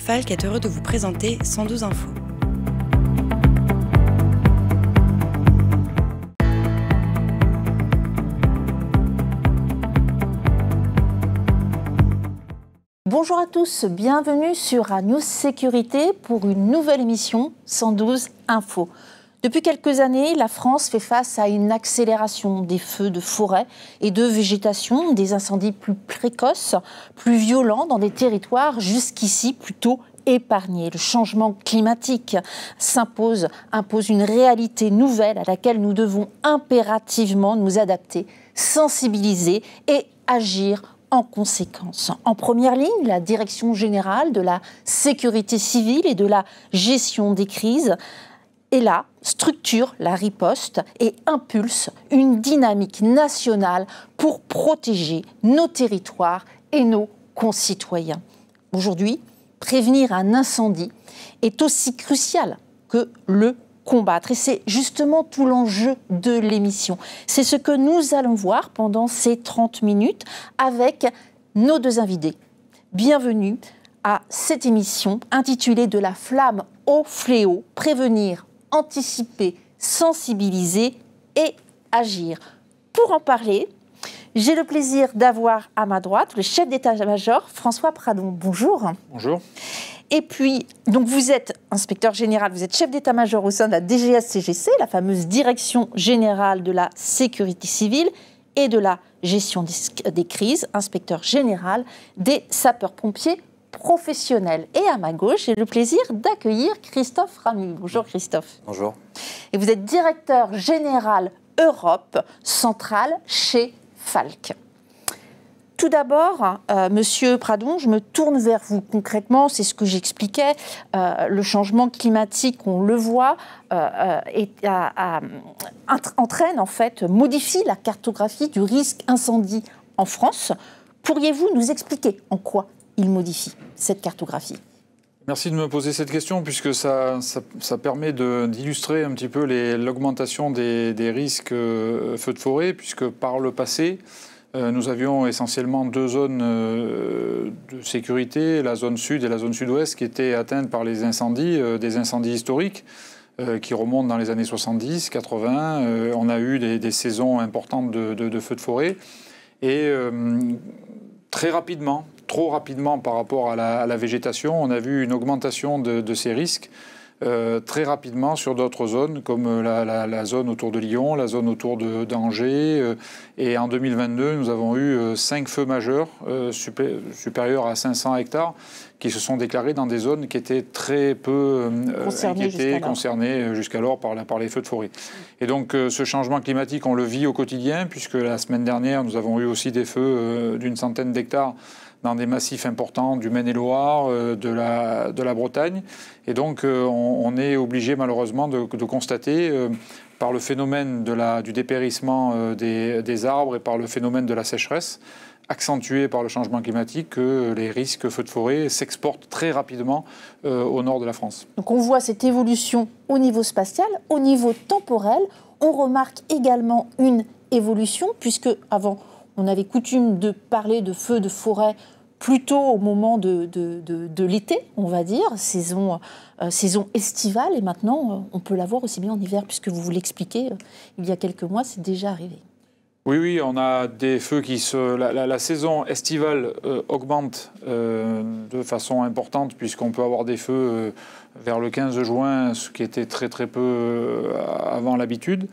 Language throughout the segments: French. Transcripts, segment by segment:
Falk est heureux de vous présenter 112 Infos. Bonjour à tous, bienvenue sur News Sécurité pour une nouvelle émission 112 Infos. Depuis quelques années, la France fait face à une accélération des feux de forêt et de végétation, des incendies plus précoces, plus violents dans des territoires jusqu'ici plutôt épargnés. Le changement climatique impose une réalité nouvelle à laquelle nous devons impérativement nous adapter, sensibiliser et agir en conséquence. En première ligne, la Direction générale de la sécurité civile et de la gestion des crises est là, structure la riposte et impulse une dynamique nationale pour protéger nos territoires et nos concitoyens. Aujourd'hui, prévenir un incendie est aussi crucial que le combattre. Et c'est justement tout l'enjeu de l'émission. C'est ce que nous allons voir pendant ces 30 minutes avec nos deux invités. Bienvenue à cette émission intitulée « De la flamme au fléau, prévenir, anticiper, sensibiliser et agir ». Pour en parler, j'ai le plaisir d'avoir à ma droite le chef d'état-major François Pradon. Bonjour. Bonjour. Et puis, donc vous êtes inspecteur général, vous êtes chef d'état-major au sein de la DGS-CGC, la fameuse Direction générale de la sécurité civile et de la gestion des crises, inspecteur général des sapeurs-pompiers professionnels. Et à ma gauche, j'ai le plaisir d'accueillir Christophe Ramy. Bonjour Christophe. Bonjour. Et vous êtes directeur général Europe centrale chez Falk. Tout d'abord, Monsieur Pradon, je me tourne vers vous concrètement, c'est ce que j'expliquais, le changement climatique, on le voit, entraîne en fait, modifie la cartographie du risque incendie en France. Pourriez-vous nous expliquer en quoi il modifie cette cartographie ? Merci de me poser cette question puisque ça permet d'illustrer un petit peu l'augmentation des risques feux de forêt puisque par le passé, nous avions essentiellement deux zones de sécurité, la zone sud et la zone sud-ouest, qui étaient atteintes par les incendies, des incendies historiques qui remontent dans les années 70, 80. On a eu des saisons importantes de feux de forêt. Et très rapidement, trop rapidement par rapport à la végétation, on a vu une augmentation de ces risques. Très rapidement sur d'autres zones comme la zone autour de Lyon, la zone autour d'Angers. Et en 2022, nous avons eu 5 feux majeurs supérieurs à 500 hectares qui se sont déclarés dans des zones qui étaient très peu concernées jusqu'alors par les feux de forêt. Et donc ce changement climatique, on le vit au quotidien puisque la semaine dernière, nous avons eu aussi des feux d'une centaine d'hectares dans des massifs importants du Maine-et-Loire, de la Bretagne. Et donc, on est obligé malheureusement de constater, par le phénomène du dépérissement des arbres et par le phénomène de la sécheresse, accentué par le changement climatique, que les risques feux de forêt s'exportent très rapidement au nord de la France. Donc on voit cette évolution au niveau spatial, au niveau temporel. On remarque également une évolution, puisque avant, on avait coutume de parler de feux de forêt plutôt au moment de l'été, on va dire, saison estivale. Et maintenant, on peut la voir aussi bien en hiver, puisque vous l'expliquez, il y a quelques mois, c'est déjà arrivé. Oui, on a des feux la saison estivale augmente de façon importante, puisqu'on peut avoir des feux vers le 15 juin, ce qui était très peu avant l'habitude,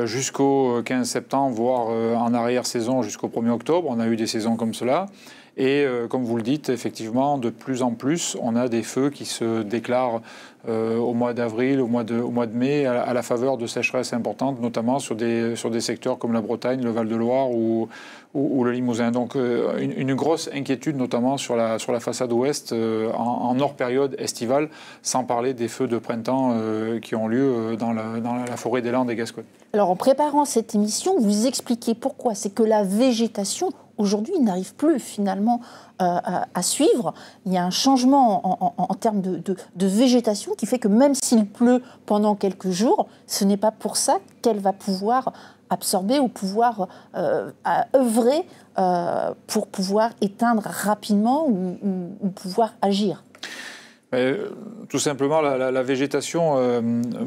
jusqu'au 15 septembre, voire en arrière-saison jusqu'au 1er octobre. On a eu des saisons comme cela. Et comme vous le dites, effectivement, de plus en plus, on a des feux qui se déclarent au mois d'avril, au mois de mai, à la faveur de sécheresses importantes, notamment sur des secteurs comme la Bretagne, le Val-de-Loire ou le Limousin. Donc une grosse inquiétude, notamment sur la façade ouest, en hors période estivale, sans parler des feux de printemps qui ont lieu dans la forêt des Landes et Gascogne. Alors en préparant cette émission, vous expliquez pourquoi. C'est que la végétation aujourd'hui, il n'arrive plus finalement à suivre. Il y a un changement en termes de végétation qui fait que même s'il pleut pendant quelques jours, ce n'est pas pour ça qu'elle va pouvoir absorber ou pouvoir œuvrer pour pouvoir éteindre rapidement ou pouvoir agir. Tout simplement, la végétation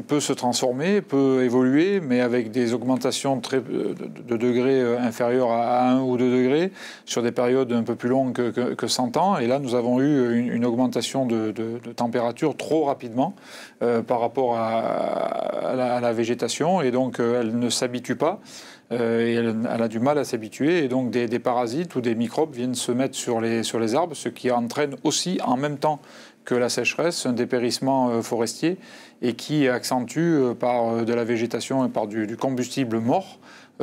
peut se transformer, peut évoluer, mais avec des augmentations de degrés inférieurs à 1 ou 2 degrés sur des périodes un peu plus longues que 100 ans. Et là, nous avons eu une augmentation de température trop rapidement par rapport à la végétation, et donc elle ne s'habitue pas. Et elle a du mal à s'habituer, et donc des parasites ou des microbes viennent se mettre sur les arbres, ce qui entraîne aussi en même temps que la sécheresse, un dépérissement forestier, et qui accentue par de la végétation et par du combustible mort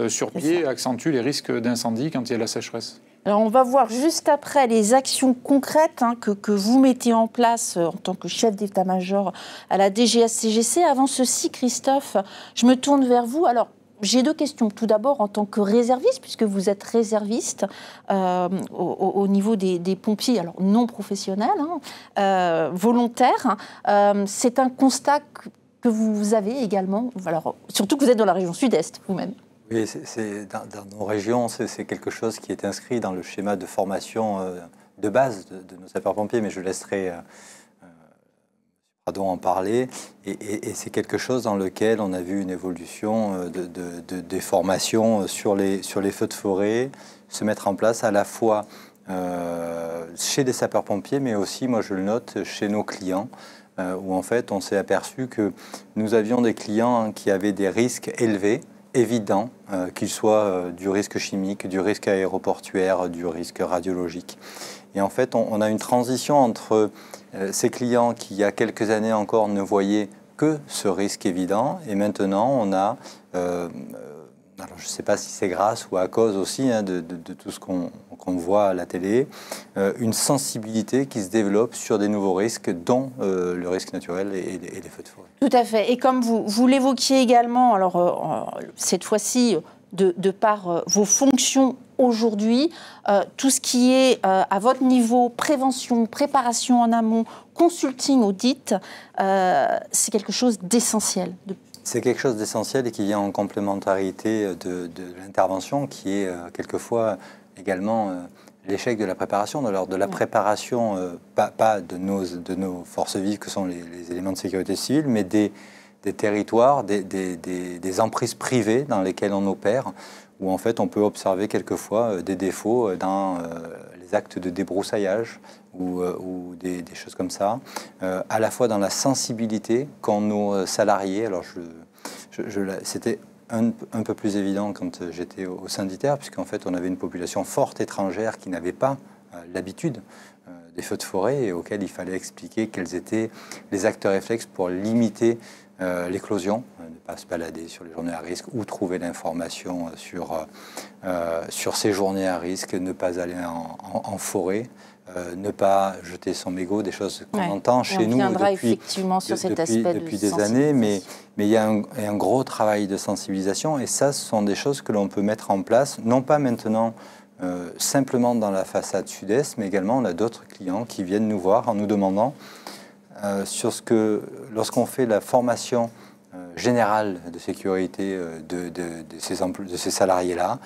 sur pied, accentue les risques d'incendie quand il y a la sécheresse. Alors on va voir juste après les actions concrètes que vous mettez en place en tant que chef d'état-major à la DGAC-CGC. Avant ceci, Christophe, je me tourne vers vous. Alors, j'ai 2 questions. Tout d'abord, en tant que réserviste, puisque vous êtes réserviste au niveau des pompiers, alors non professionnels, volontaires, c'est un constat que vous avez également, alors, surtout que vous êtes dans la région sud-est vous-même. Oui, dans nos régions, c'est quelque chose qui est inscrit dans le schéma de formation de base de nos sapeurs-pompiers, mais je laisserai en parler, et c'est quelque chose dans lequel on a vu une évolution des formations sur les feux de forêt se mettre en place à la fois chez des sapeurs-pompiers, mais aussi, moi je le note, chez nos clients, où en fait on s'est aperçu que nous avions des clients qui avaient des risques élevés, évidents, qu'ils soient du risque chimique, du risque aéroportuaire, du risque radiologique. Et en fait, on a une transition entre ces clients qui, il y a quelques années encore, ne voyaient que ce risque évident. Et maintenant, on a, alors je ne sais pas si c'est grâce ou à cause aussi de tout ce qu'on voit à la télé, une sensibilité qui se développe sur des nouveaux risques, dont le risque naturel et les feux de forêt. Tout à fait. Et comme vous l'évoquiez également, alors cette fois-ci, de par vos fonctions aujourd'hui, tout ce qui est à votre niveau, prévention, préparation en amont, consulting, audit, c'est quelque chose d'essentiel. C'est quelque chose d'essentiel et qui vient en complémentarité de l'intervention, qui est quelquefois également l'échec de la préparation, de la préparation, pas de nos forces vives que sont les éléments de sécurité civile, mais des territoires, des emprises privées dans lesquelles on opère, où en fait on peut observer quelquefois des défauts dans les actes de débroussaillage ou des choses comme ça, à la fois dans la sensibilité qu'ont nos salariés. Alors c'était un peu plus évident quand j'étais au Synditaire, puisqu'en fait on avait une population forte étrangère qui n'avait pas l'habitude des feux de forêt et auxquels il fallait expliquer quels étaient les actes réflexes pour limiter l'éclosion, ne pas se balader sur les journées à risque ou trouver l'information sur ces journées à risque, ne pas aller en forêt, ne pas jeter son mégot, des choses qu'on entend chez nous depuis des années, mais il y a un gros travail de sensibilisation, et ça, ce sont des choses que l'on peut mettre en place, non pas maintenant simplement dans la façade sud-est, mais également on a d'autres clients qui viennent nous voir en nous demandant sur ce que, lorsqu'on fait la formation générale de sécurité de ces salariés-là,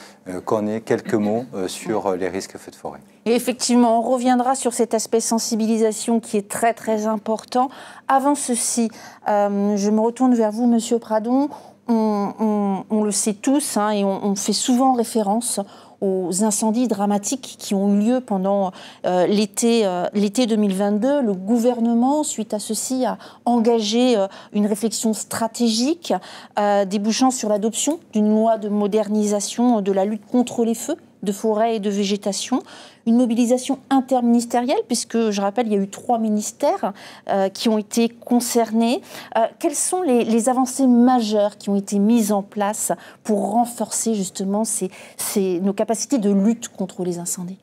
qu'on ait quelques mots sur les risques feux de forêt. Et effectivement, on reviendra sur cet aspect sensibilisation qui est très très important. Avant ceci, je me retourne vers vous, Monsieur Pradon. On le sait tous, et on fait souvent référence aux incendies dramatiques qui ont eu lieu pendant l'été 2022. Le gouvernement, suite à ceci, a engagé une réflexion stratégique débouchant sur l'adoption d'une loi de modernisation de la lutte contre les feux de forêt et de végétation, une mobilisation interministérielle, puisque, je rappelle, il y a eu 3 ministères qui ont été concernés. Quelles sont les avancées majeures qui ont été mises en place pour renforcer justement nos capacités de lutte contre les incendies ?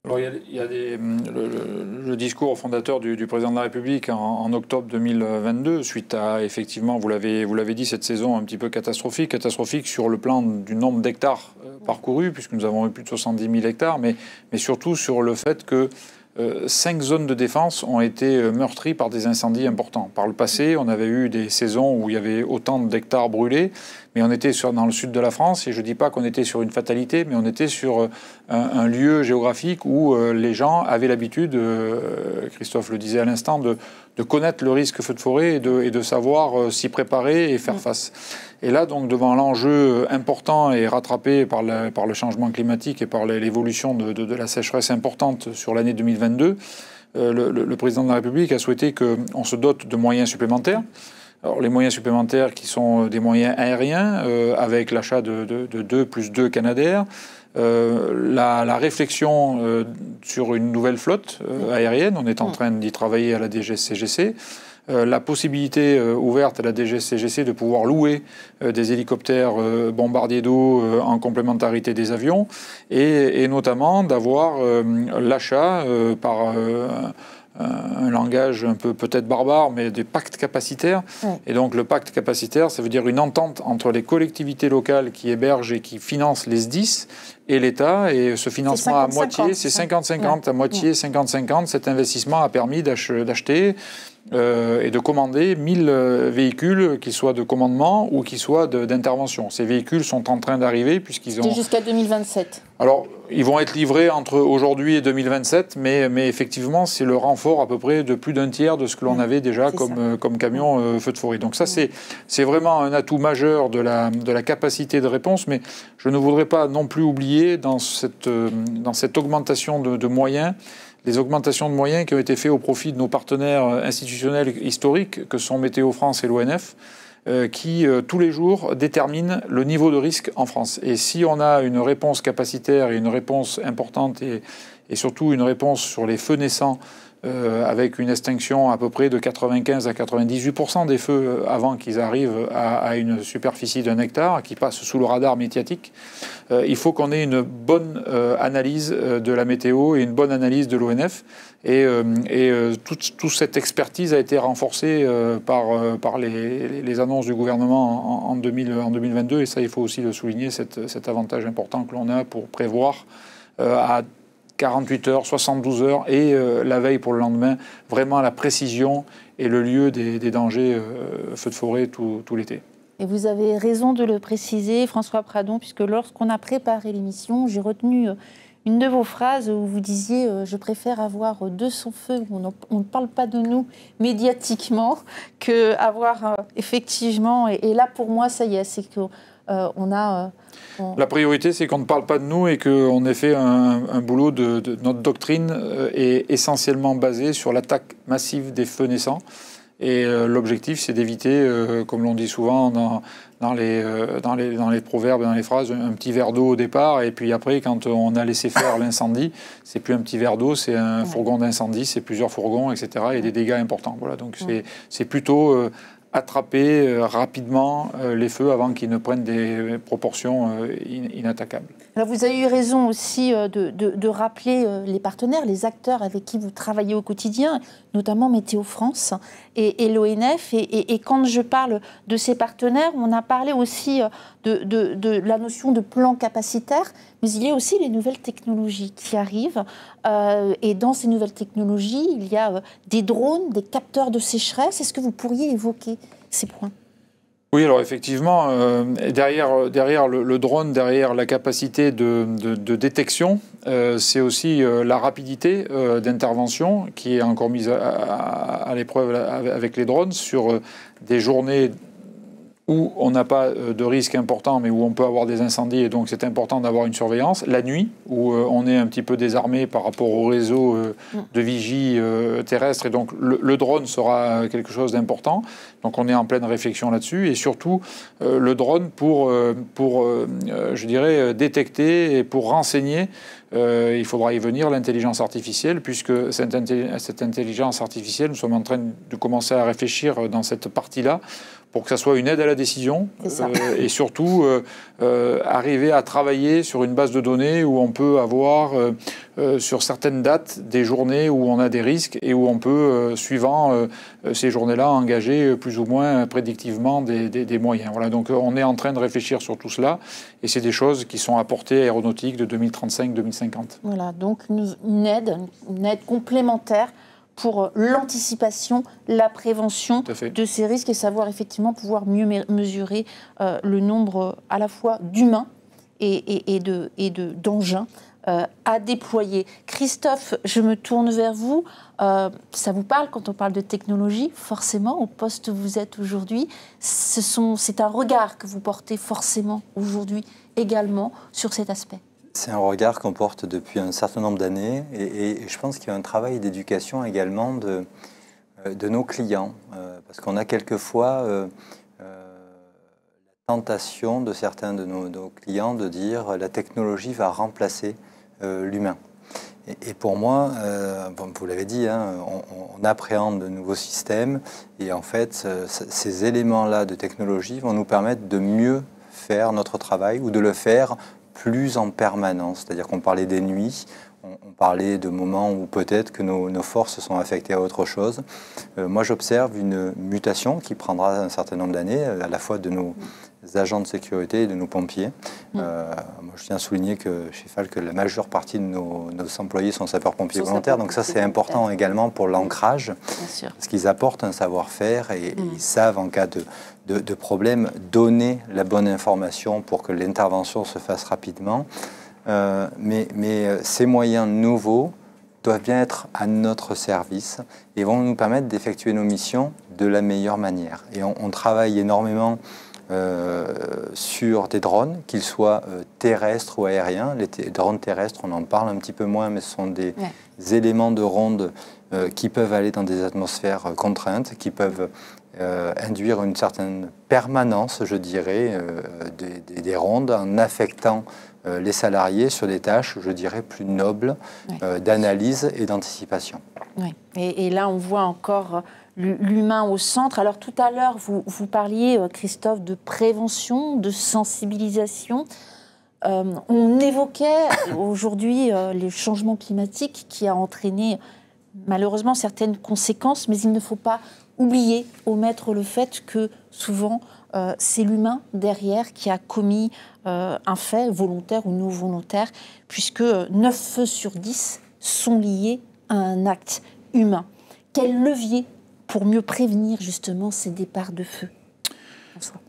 Alors, il y a le discours fondateur du président de la République en octobre 2022, suite à, effectivement, vous l'avez dit, cette saison un petit peu catastrophique sur le plan du nombre d'hectares parcourus, puisque nous avons eu plus de 70 000 hectares, mais surtout sur le fait que 5 zones de défense ont été meurtries par des incendies importants. Par le passé, on avait eu des saisons où il y avait autant d'hectares brûlés, mais on était dans le sud de la France, et je ne dis pas qu'on était sur une fatalité, mais on était sur un lieu géographique où les gens avaient l'habitude, Christophe le disait à l'instant, de connaître le risque feu de forêt et de savoir s'y préparer et faire face. Et là, donc, devant l'enjeu important et rattrapé par le changement climatique et par l'évolution de la sécheresse importante sur l'année 2022, le président de la République a souhaité qu'on se dote de moyens supplémentaires. Alors, les moyens supplémentaires qui sont des moyens aériens, avec l'achat de 2 plus 2 Canadair, la réflexion sur une nouvelle flotte aérienne, on est en train d'y travailler à la DGCGC, la possibilité ouverte à la DGCGC de pouvoir louer des hélicoptères bombardiers d'eau en complémentarité des avions, et notamment d'avoir l'achat par un langage un peu peut-être barbare, mais des pactes capacitaires. Et donc le pacte capacitaire, ça veut dire une entente entre les collectivités locales qui hébergent et qui financent les SDIS et l'État. Et ce financement à moitié, c'est 50-50, à moitié 50-50. Cet investissement a permis d'acheter et de commander 1000 véhicules, qu'ils soient de commandement ou qu'ils soient d'intervention. Ces véhicules sont en train d'arriver puisqu'ils ont... C'est jusqu'à 2027. Alors, ils vont être livrés entre aujourd'hui et 2027, mais effectivement, c'est le renfort à peu près de plus d'un tiers de ce que l'on avait déjà comme camion feu de forêt. Donc ça, c'est vraiment un atout majeur de la capacité de réponse, mais je ne voudrais pas non plus oublier dans cette augmentation de moyens, les augmentations de moyens qui ont été faites au profit de nos partenaires institutionnels historiques, que sont Météo France et l'ONF, qui, tous les jours, déterminent le niveau de risque en France. Et si on a une réponse capacitaire et une réponse importante, et surtout une réponse sur les feux naissants, avec une extinction à peu près de 95 à 98% des feux avant qu'ils arrivent à une superficie d'1 hectare, qui passent sous le radar médiatique, il faut qu'on ait une bonne analyse de la météo et une bonne analyse de l'ONF. Et toute cette expertise a été renforcée par les annonces du gouvernement en 2022. Et ça, il faut aussi le souligner, cet avantage important que l'on a pour prévoir à 48 heures, 72 heures et la veille pour le lendemain, vraiment la précision et le lieu des dangers feux de forêt tout l'été. Et vous avez raison de le préciser, François Pradon, puisque lorsqu'on a préparé l'émission, j'ai retenu une de vos phrases où vous disiez « Je préfère avoir 200 feux où on ne parle pas de nous médiatiquement qu'avoir effectivement… » Et là, pour moi, ça y est, c'est qu'on a… La priorité, c'est qu'on ne parle pas de nous et qu'on ait fait un boulot de notre doctrine est essentiellement basé sur l'attaque massive des feux naissants. Et l'objectif, c'est d'éviter, comme l'on dit souvent dans les proverbes et dans les phrases, un petit verre d'eau au départ. Et puis après, quand on a laissé faire l'incendie, c'est plus un petit verre d'eau, c'est un fourgon d'incendie, c'est plusieurs fourgons, etc. Et des dégâts importants. Voilà, donc c'est plutôt attraper rapidement les feux avant qu'ils ne prennent des proportions inattaquables. Alors vous avez eu raison aussi de rappeler les partenaires, les acteurs avec qui vous travaillez au quotidien, notamment Météo France et l'ONF. Et quand je parle de ces partenaires, on a parlé aussi de la notion de plan capacitaire, mais il y a aussi les nouvelles technologies qui arrivent. Et dans ces nouvelles technologies, il y a des drones, des capteurs de sécheresse. Est-ce que vous pourriez évoquer ces points ? Oui, alors effectivement, derrière le drone, derrière la capacité de détection, c'est aussi la rapidité d'intervention qui est encore mise à l'épreuve avec les drones sur des journées où on n'a pas de risque important, mais où on peut avoir des incendies, et donc c'est important d'avoir une surveillance. La nuit, où on est un petit peu désarmé par rapport au réseau de vigie terrestre, et donc le drone sera quelque chose d'important. Donc on est en pleine réflexion là-dessus, et surtout le drone pour je dirais, détecter et pour renseigner. Il faudra y venir, l'intelligence artificielle, puisque cette intelligence artificielle, nous sommes en train de commencer à réfléchir dans cette partie-là, pour que ça soit une aide à la décision et surtout arriver à travailler sur une base de données où on peut avoir sur certaines dates des journées où on a des risques et où on peut, suivant ces journées-là, engager plus ou moins prédictivement des moyens. Voilà, donc on est en train de réfléchir sur tout cela et c'est des choses qui sont à portée aéronautique de 2035-2050. Voilà, donc une aide complémentaire pour l'anticipation, la prévention de ces risques et savoir effectivement pouvoir mieux mesurer le nombre à la fois d'humains et d'engins à déployer. Christophe, je me tourne vers vous. Ça vous parle quand on parle de technologie, forcément, au poste où vous êtes aujourd'hui. C'est un regard que vous portez forcément aujourd'hui également sur cet aspect. C'est un regard qu'on porte depuis un certain nombre d'années et je pense qu'il y a un travail d'éducation également de nos clients. Parce qu'on a quelquefois la tentation de certains de nos clients de dire la technologie va remplacer l'humain. Et pour moi, vous l'avez dit, hein, on appréhende de nouveaux systèmes et en fait, ces éléments-là de technologie vont nous permettre de mieux faire notre travail ou de le faire plus en permanence. C'est-à-dire qu'on parlait des nuits, on parlait de moments où peut-être que nos forces sont affectées à autre chose. Moi, j'observe une mutation qui prendra un certain nombre d'années, à la fois de nos agents de sécurité et de nos pompiers. Moi, je tiens à souligner que chez Falck, la majeure partie de nos employés sont sapeurs-pompiers volontaires. Donc ça, c'est important également pour l'ancrage, parce qu'ils apportent un savoir-faire et ils savent, en cas de problème, donner la bonne information pour que l'intervention se fasse rapidement. Mais ces moyens nouveaux doivent bien être à notre service et vont nous permettre d'effectuer nos missions de la meilleure manière. Et on travaille énormément sur des drones, qu'ils soient terrestres ou aériens. Les drones terrestres, on en parle un petit peu moins, mais ce sont des éléments de ronde qui peuvent aller dans des atmosphères contraintes, qui peuvent induire une certaine permanence, je dirais, des rondes en affectant les salariés sur des tâches, je dirais, plus nobles d'analyse et d'anticipation. Oui. Et là, on voit encore l'humain au centre. Alors tout à l'heure, vous parliez, Christophe, de prévention, de sensibilisation. On évoquait aujourd'hui les changements climatiques qui a entraîné malheureusement certaines conséquences, mais il ne faut pas oublier, omettre le fait que souvent c'est l'humain derrière qui a commis un fait volontaire ou non volontaire, puisque 9 feux sur 10 sont liés à un acte humain. Quel levier pour mieux prévenir justement ces départs de feu, François ?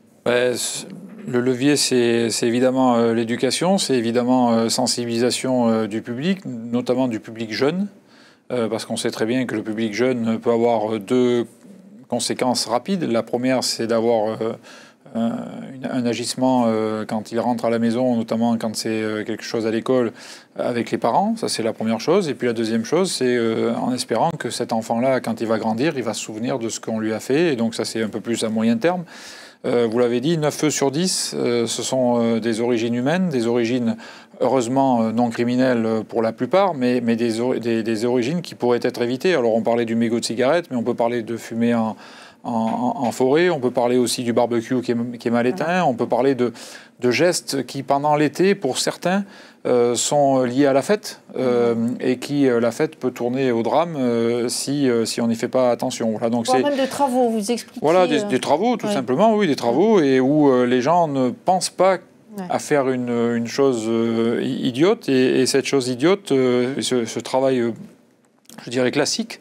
Le levier, c'est évidemment l'éducation, c'est évidemment sensibilisation du public, notamment du public jeune, parce qu'on sait très bien que le public jeune peut avoir 2 conséquences rapides. La première, c'est d'avoir un agissement quand il rentre à la maison, notamment quand c'est quelque chose à l'école, avec les parents. Ça, c'est la première chose. Et puis la deuxième chose, c'est en espérant que cet enfant-là, quand il va grandir, il va se souvenir de ce qu'on lui a fait. Et donc ça, c'est un peu plus à moyen terme. Vous l'avez dit, 9 feux sur 10, ce sont des origines humaines, des origines heureusement non criminelles pour la plupart, mais des origines qui pourraient être évitées. Alors on parlait du mégot de cigarette, mais on peut parler de fumée en forêt, on peut parler aussi du barbecue qui est mal éteint, on peut parler de gestes qui, pendant l'été, pour certains, sont liés à la fête et qui, la fête peut tourner au drame si on n'y fait pas attention. Voilà, donc c'est même de travaux, vous expliquez. Voilà, des travaux, tout simplement, oui, des travaux, et où les gens ne pensent pas à faire une chose idiote, et cette chose idiote, ce travail, je dirais, classique,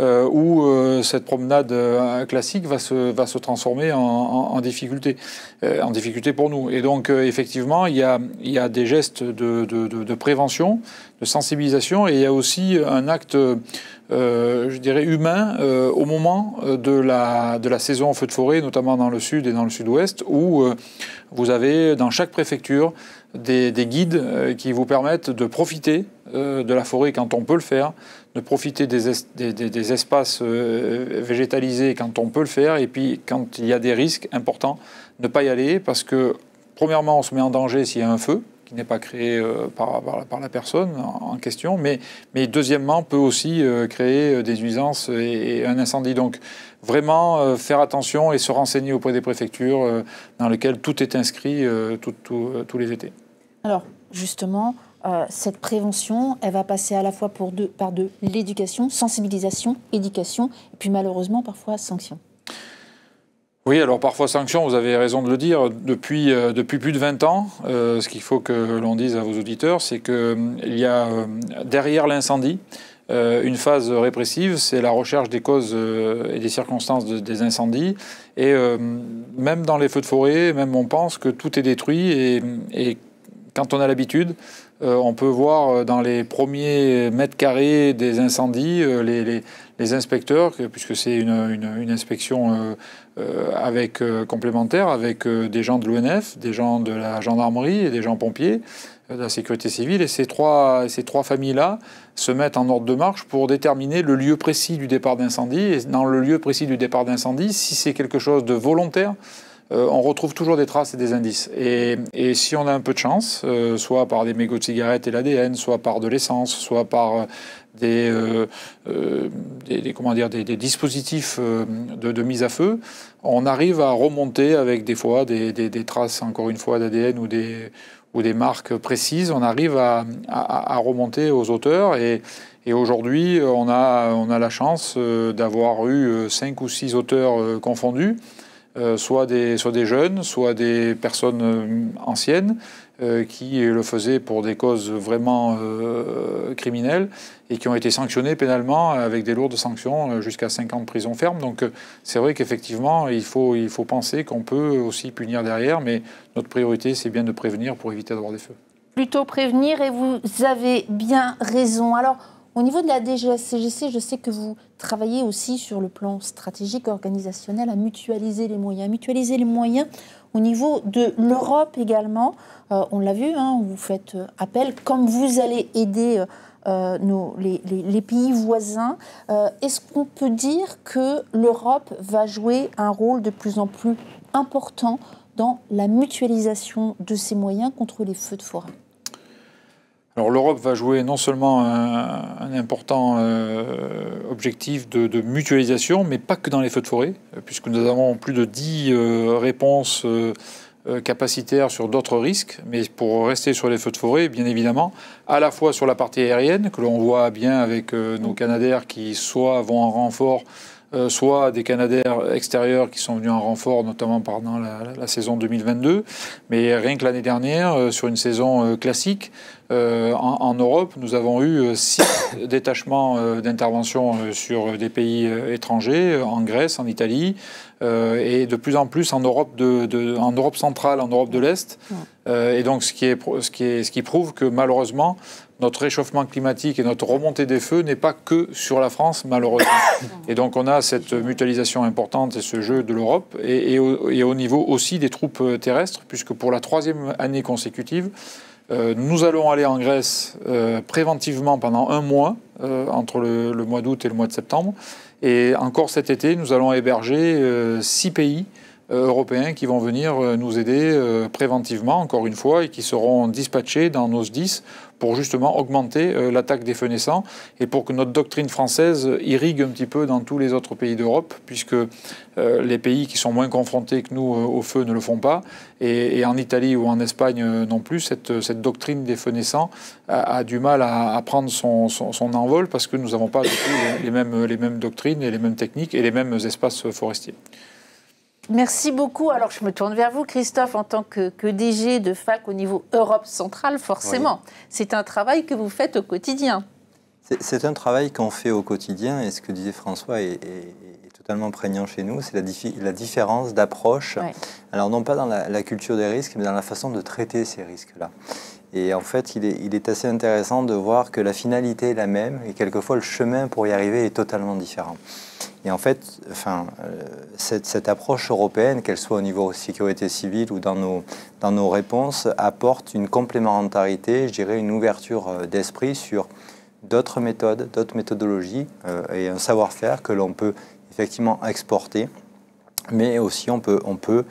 où cette promenade classique va se transformer en difficulté pour nous. Et donc, effectivement, il y a des gestes de prévention, de sensibilisation, et il y a aussi un acte, je dirais, humain au moment de la saison feu de forêt, notamment dans le sud et dans le sud-ouest, où vous avez dans chaque préfecture des guides qui vous permettent de profiter de la forêt quand on peut le faire, de profiter des espaces végétalisés quand on peut le faire, et puis quand il y a des risques importants, ne pas y aller, parce que premièrement on se met en danger s'il y a un feu, n'est pas créé par la personne en question, mais deuxièmement peut aussi créer des nuisances et un incendie. Donc vraiment faire attention et se renseigner auprès des préfectures dans lesquelles tout est inscrit tous les étés. Alors justement, cette prévention, elle va passer à la fois par de l'éducation, sensibilisation, éducation, et puis malheureusement parfois sanction. Oui, alors parfois sanction, vous avez raison de le dire. Depuis plus de 20 ans, ce qu'il faut que l'on dise à vos auditeurs, c'est qu'il y a derrière l'incendie une phase répressive, c'est la recherche des causes et des circonstances des incendies. Et même dans les feux de forêt, même on pense que tout est détruit. Et quand on a l'habitude, on peut voir dans les premiers mètres carrés des incendies les inspecteurs, puisque c'est une inspection complémentaire avec des gens de l'ONF, des gens de la gendarmerie et des gens pompiers, de la sécurité civile. Et ces trois familles-là se mettent en ordre de marche pour déterminer le lieu précis du départ d'incendie. Et dans le lieu précis du départ d'incendie, si c'est quelque chose de volontaire, on retrouve toujours des traces et des indices. Et si on a un peu de chance, soit par des mégots de cigarettes et l'ADN, soit par de l'essence, soit par des dispositifs de mise à feu, on arrive à remonter avec des fois des traces, encore une fois, d'ADN ou des marques précises. On arrive à remonter aux auteurs. Et aujourd'hui, on a la chance d'avoir eu 5 ou 6 auteurs confondus. Soit des jeunes, soit des personnes anciennes qui le faisaient pour des causes vraiment criminelles et qui ont été sanctionnés pénalement avec des lourdes sanctions jusqu'à 5 ans de prison ferme. Donc c'est vrai qu'effectivement, il faut penser qu'on peut aussi punir derrière, mais notre priorité, c'est bien de prévenir pour éviter d'avoir des feux. Plutôt prévenir, et vous avez bien raison. Alors, au niveau de la DGSCGC, je sais que vous travaillez aussi sur le plan stratégique, organisationnel, à mutualiser les moyens. Mutualiser les moyens au niveau de l'Europe également. On l'a vu, vous faites appel, comme vous allez aider les pays voisins. Est-ce qu'on peut dire que l'Europe va jouer un rôle de plus en plus important dans la mutualisation de ses moyens contre les feux de forêt ? Alors l'Europe va jouer non seulement un important objectif de mutualisation, mais pas que dans les feux de forêt, puisque nous avons plus de 10 réponses capacitaires sur d'autres risques. Mais pour rester sur les feux de forêt, bien évidemment, à la fois sur la partie aérienne, que l'on voit bien avec nos Canadair qui soit vont en renfort, soit des Canadair extérieurs qui sont venus en renfort, notamment pendant la saison 2022. Mais rien que l'année dernière, sur une saison classique, en Europe, nous avons eu 6 détachements d'intervention sur des pays étrangers, en Grèce, en Italie, et de plus en plus en Europe, en Europe centrale, en Europe de l'Est. Et donc, ce qui prouve que malheureusement, notre réchauffement climatique et notre remontée des feux n'est pas que sur la France, malheureusement. Et donc on a cette mutualisation importante et ce jeu de l'Europe et au niveau aussi des troupes terrestres, puisque pour la 3e année consécutive, nous allons aller en Grèce préventivement pendant 1 mois, entre le mois d'août et le mois de septembre. Et encore cet été, nous allons héberger 6 pays européens qui vont venir nous aider préventivement, encore une fois, et qui seront dispatchés dans nos SDIS pour justement augmenter l'attaque des feux naissants et pour que notre doctrine française irrigue un petit peu dans tous les autres pays d'Europe, puisque les pays qui sont moins confrontés que nous au feu ne le font pas. Et en Italie ou en Espagne non plus, cette doctrine des feux naissants a du mal à prendre son envol parce que nous n'avons pas du tout les mêmes doctrines et les mêmes techniques et les mêmes espaces forestiers. Merci beaucoup. Alors, je me tourne vers vous, Christophe, en tant que DG de FALC au niveau Europe centrale, forcément. Oui. C'est un travail que vous faites au quotidien. C'est un travail qu'on fait au quotidien, et ce que disait François est totalement prégnant chez nous, c'est la différence d'approche. Oui. Alors, non pas dans la culture des risques, mais dans la façon de traiter ces risques-là. Et en fait, il est assez intéressant de voir que la finalité est la même, et quelquefois, le chemin pour y arriver est totalement différent. Et en fait, cette approche européenne, qu'elle soit au niveau sécurité civile ou dans nos réponses, apporte une complémentarité, je dirais une ouverture d'esprit sur d'autres méthodes, d'autres méthodologies et un savoir-faire que l'on peut effectivement exporter. Mais aussi, on peut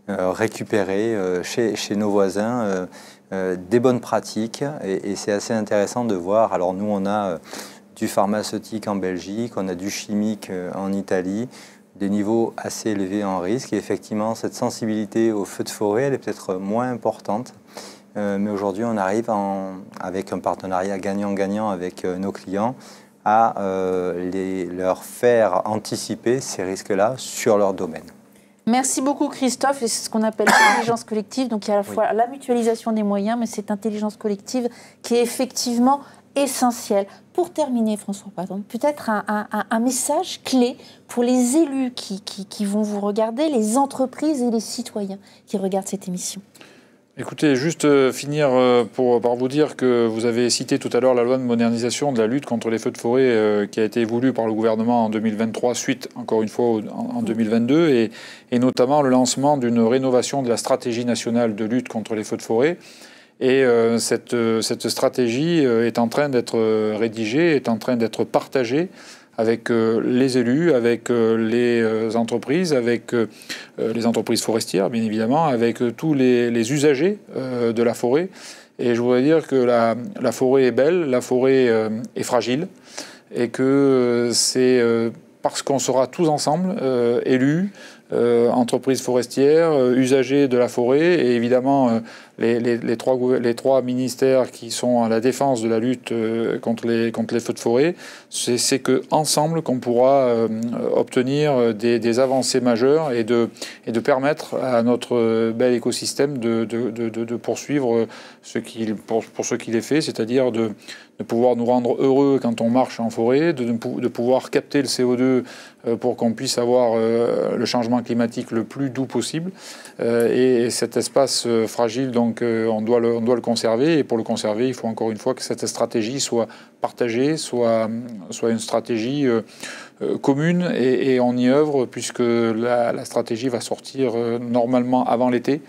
récupérer chez nos voisins des bonnes pratiques. Et c'est assez intéressant de voir. Alors nous, on a du pharmaceutique en Belgique, on a du chimique en Italie, des niveaux assez élevés en risque. Et effectivement, cette sensibilité aux feux de forêt, elle est peut-être moins importante. Mais aujourd'hui, on arrive avec un partenariat gagnant-gagnant avec nos clients à leur faire anticiper ces risques-là sur leur domaine. Merci beaucoup Christophe, et c'est ce qu'on appelle l'intelligence collective. Donc il y a à la fois la mutualisation des moyens, mais cette intelligence collective qui est effectivement essentielle. Pour terminer, François, peut-être un message clé pour les élus qui vont vous regarder, les entreprises et les citoyens qui regardent cette émission. Écoutez, juste finir par vous dire que vous avez cité tout à l'heure la loi de modernisation de la lutte contre les feux de forêt qui a été voulue par le gouvernement en 2023, suite encore une fois en 2022, et notamment le lancement d'une rénovation de la stratégie nationale de lutte contre les feux de forêt. Et cette stratégie est en train d'être rédigée, est en train d'être partagée avec les élus, avec les entreprises forestières, bien évidemment, avec tous les usagers de la forêt. Et je voudrais dire que la forêt est belle, la forêt est fragile, et que c'est parce qu'on sera tous ensemble, élus, entreprises forestières, usagers de la forêt, et évidemment les trois ministères qui sont à la défense de la lutte contre les feux de forêt, c'est qu'ensemble qu'on pourra obtenir des avancées majeures et de permettre à notre bel écosystème de poursuivre pour ce qu'il est fait, c'est-à-dire de pouvoir nous rendre heureux quand on marche en forêt, de pouvoir capter le CO2 pour qu'on puisse avoir le changement climatique le plus doux possible. Et cet espace fragile, donc, on doit le conserver. Et pour le conserver, il faut encore une fois que cette stratégie soit partagée, soit une stratégie commune. Et on y œuvre, puisque la stratégie va sortir normalement avant l'été.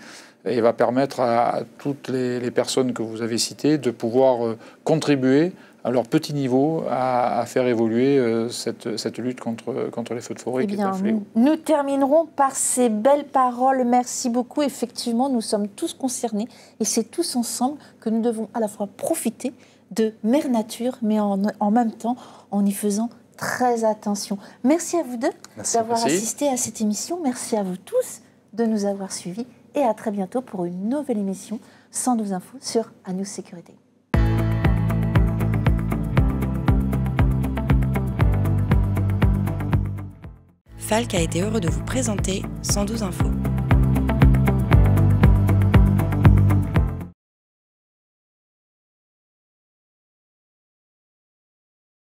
Et va permettre à toutes les personnes que vous avez citées de pouvoir contribuer à leur petit niveau à faire évoluer cette lutte contre les feux de forêt. Eh bien, nous terminerons par ces belles paroles. Merci beaucoup. Effectivement, nous sommes tous concernés et c'est tous ensemble que nous devons à la fois profiter de Mère Nature, mais en même temps en y faisant très attention. Merci à vous deux d'avoir assisté à cette émission. Merci à vous tous de nous avoir suivis. Et à très bientôt pour une nouvelle émission 112 Infos sur News Sécurité. Falk a été heureux de vous présenter 112 Infos.